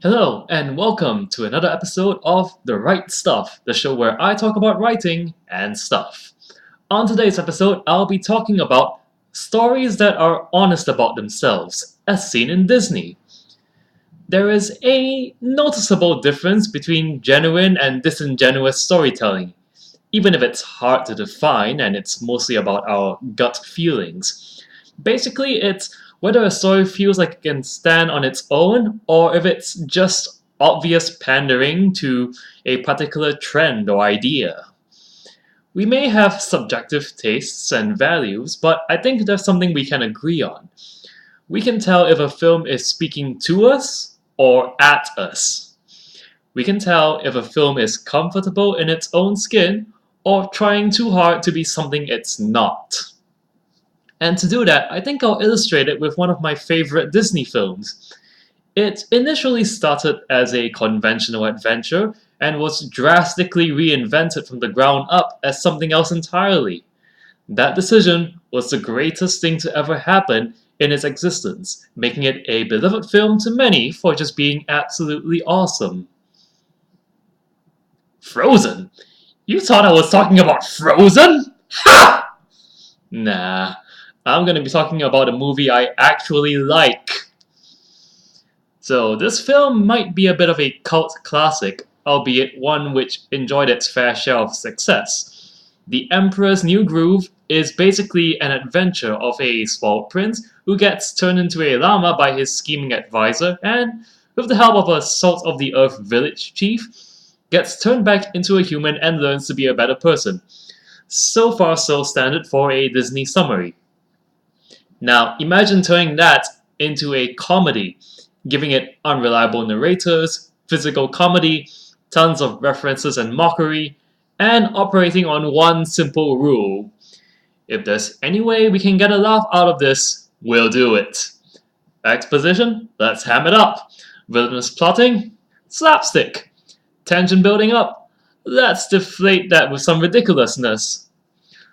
Hello, and welcome to another episode of The Right Stuff, the show where I talk about writing and stuff. On today's episode, I'll be talking about stories that are honest about themselves, as seen in Disney. There is a noticeable difference between genuine and disingenuous storytelling, even if it's hard to define and it's mostly about our gut feelings. Basically, it's whether a story feels like it can stand on its own or if it's just obvious pandering to a particular trend or idea. We may have subjective tastes and values, but I think there's something we can agree on. We can tell if a film is speaking to us or at us. We can tell if a film is comfortable in its own skin or trying too hard to be something it's not. And to do that, I think I'll illustrate it with one of my favorite Disney films. It initially started as a conventional adventure and was drastically reinvented from the ground up as something else entirely. That decision was the greatest thing to ever happen in its existence, making it a beloved film to many for just being absolutely awesome. Frozen? You thought I was talking about Frozen? Ha! Nah, I'm gonna be talking about a movie I actually like. So, this film might be a bit of a cult classic, albeit one which enjoyed its fair share of success. The Emperor's New Groove is basically an adventure of a spoiled prince who gets turned into a llama by his scheming advisor and, with the help of a salt of the earth village chief, gets turned back into a human and learns to be a better person. So far, so standard for a Disney summary. Now, imagine turning that into a comedy, giving it unreliable narrators, physical comedy, tons of references and mockery, and operating on one simple rule. If there's any way we can get a laugh out of this, we'll do it. Exposition? Let's ham it up. Villainous plotting? Slapstick. Tension building up? Let's deflate that with some ridiculousness.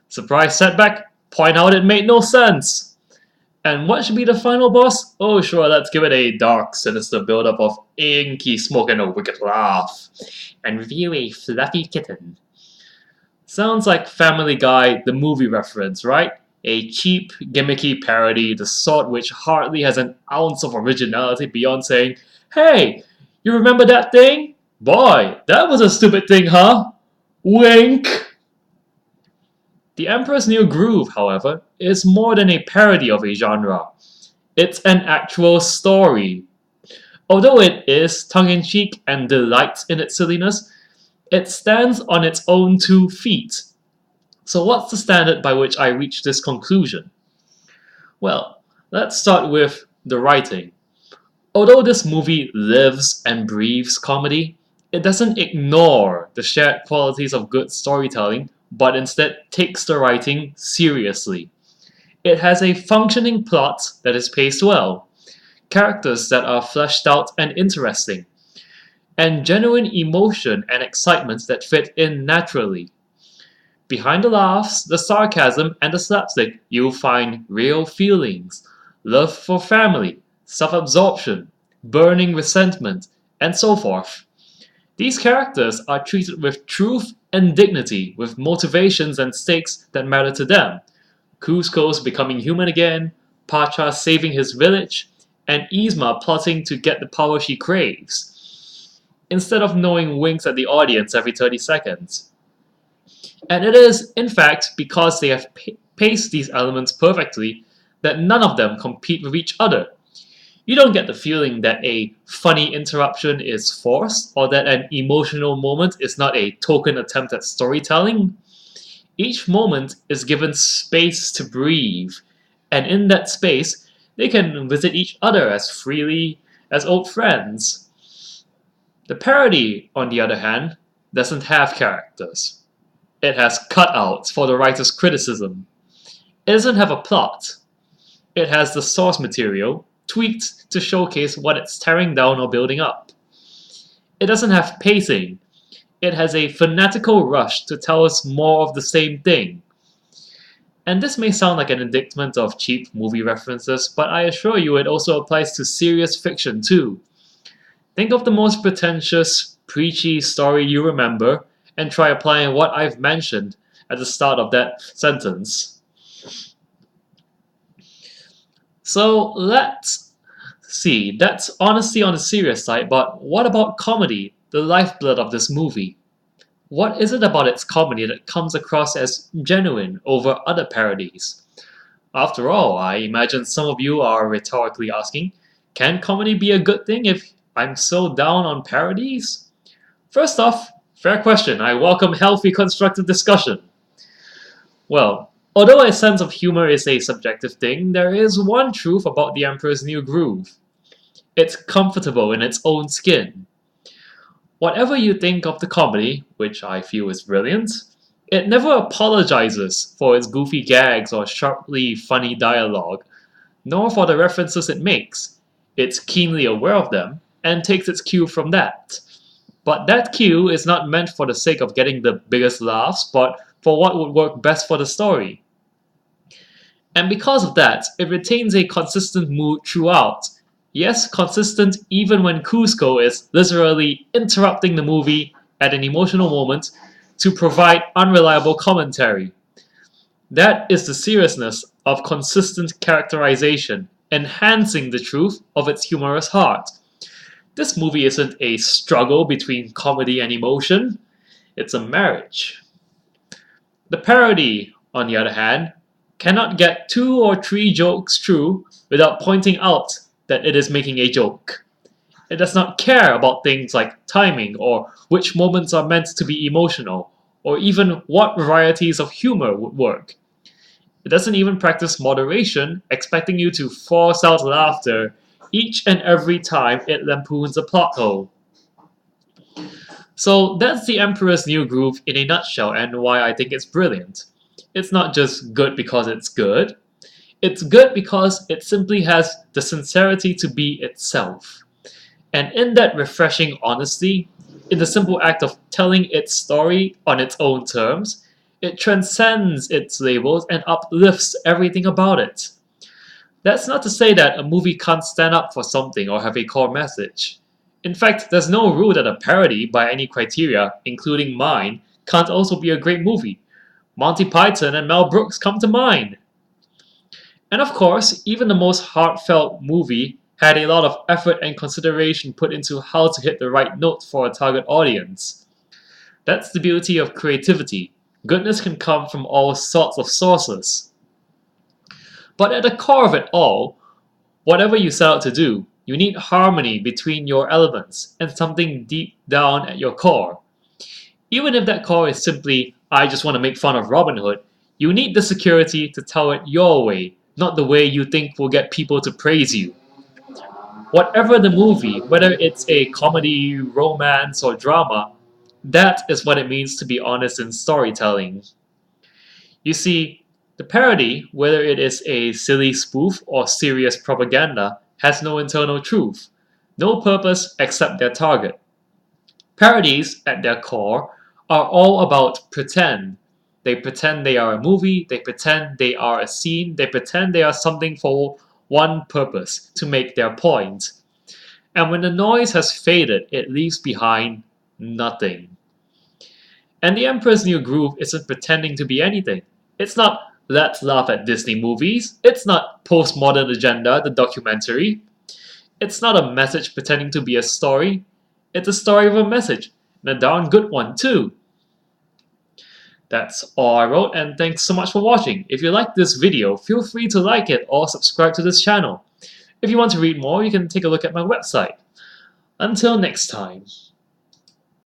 Surprise setback? Point out it made no sense. And what should be the final boss? Oh, sure, let's give it a dark, sinister build-up of inky smoke and a wicked laugh. And reveal a fluffy kitten. Sounds like Family Guy, the movie reference, right? A cheap, gimmicky parody, the sort which hardly has an ounce of originality beyond saying, "Hey, you remember that thing? Boy, that was a stupid thing, huh? Wink!" The Emperor's New Groove, however, is more than a parody of a genre. It's an actual story. Although it is tongue in cheek and delights in its silliness, it stands on its own 2 feet. So, what's the standard by which I reach this conclusion? Well, let's start with the writing. Although this movie lives and breathes comedy, it doesn't ignore the shared qualities of good storytelling, but instead takes the writing seriously. It has a functioning plot that is paced well, characters that are fleshed out and interesting, and genuine emotion and excitements that fit in naturally. Behind the laughs, the sarcasm, and the slapstick, you'll find real feelings, love for family, self absorption, burning resentment, and so forth. These characters are treated with truth and dignity, with motivations and stakes that matter to them. Cusco's becoming human again, Pacha saving his village, and Yzma plotting to get the power she craves, instead of knowing winks at the audience every 30 seconds. And it is, in fact, because they have paced these elements perfectly that none of them compete with each other. You don't get the feeling that a funny interruption is forced or that an emotional moment is not a token attempt at storytelling. Each moment is given space to breathe, and in that space, they can visit each other as freely as old friends. The parody, on the other hand, doesn't have characters. It has cutouts for the writer's criticism. It doesn't have a plot. It has the source material, tweaked to showcase what it's tearing down or building up. It doesn't have pacing. It has a fanatical rush to tell us more of the same thing. And this may sound like an indictment of cheap movie references, but I assure you it also applies to serious fiction too. Think of the most pretentious, preachy story you remember and try applying what I've mentioned at the start of that sentence. So let's see, that's honesty on the serious side, but what about comedy, the lifeblood of this movie? What is it about its comedy that comes across as genuine over other parodies? After all, I imagine some of you are rhetorically asking, can comedy be a good thing if I'm so down on parodies? First off, fair question. I welcome healthy, constructive discussion. Well, although a sense of humor is a subjective thing, there is one truth about The Emperor's New Groove. It's comfortable in its own skin. Whatever you think of the comedy, which I feel is brilliant, it never apologizes for its goofy gags or sharply funny dialogue, nor for the references it makes. It's keenly aware of them and takes its cue from that. But that cue is not meant for the sake of getting the biggest laughs, but for what would work best for the story. And because of that, it retains a consistent mood throughout. Yes, consistent even when Cusco is literally interrupting the movie at an emotional moment to provide unreliable commentary. That is the seriousness of consistent characterization, enhancing the truth of its humorous heart. This movie isn't a struggle between comedy and emotion, it's a marriage. The parody, on the other hand, cannot get 2 or 3 jokes through without pointing out that it is making a joke. It does not care about things like timing or which moments are meant to be emotional, or even what varieties of humor would work. It doesn't even practice moderation, expecting you to force out laughter each and every time it lampoons a plot hole. So that's The Emperor's New Groove in a nutshell and why I think it's brilliant. It's not just good because it's good because it simply has the sincerity to be itself. And in that refreshing honesty, in the simple act of telling its story on its own terms, it transcends its labels and uplifts everything about it. That's not to say that a movie can't stand up for something or have a core message. In fact, there's no rule that a parody, by any criteria, including mine, can't also be a great movie. Monty Python and Mel Brooks come to mind. And of course, even the most heartfelt movie had a lot of effort and consideration put into how to hit the right note for a target audience. That's the beauty of creativity. Goodness can come from all sorts of sources. But at the core of it all, whatever you set out to do, you need harmony between your elements and something deep down at your core. Even if that core is simply, I just want to make fun of Robin Hood, you need the security to tell it your way, not the way you think will get people to praise you. Whatever the movie, whether it's a comedy, romance, or drama, that is what it means to be honest in storytelling. You see, the parody, whether it is a silly spoof or serious propaganda, has no internal truth, no purpose except their target. Parodies, at their core, are all about pretend. They pretend they are a movie, they pretend they are a scene, they pretend they are something for one purpose, to make their point. And when the noise has faded, it leaves behind nothing. And The Emperor's New Groove isn't pretending to be anything. It's not Let's Laugh at Disney Movies. It's not Postmodern Agenda, the documentary. It's not a message pretending to be a story. It's a story of a message, and a darn good one, too. That's all I wrote, and thanks so much for watching. If you liked this video, feel free to like it or subscribe to this channel. If you want to read more, you can take a look at my website. Until next time.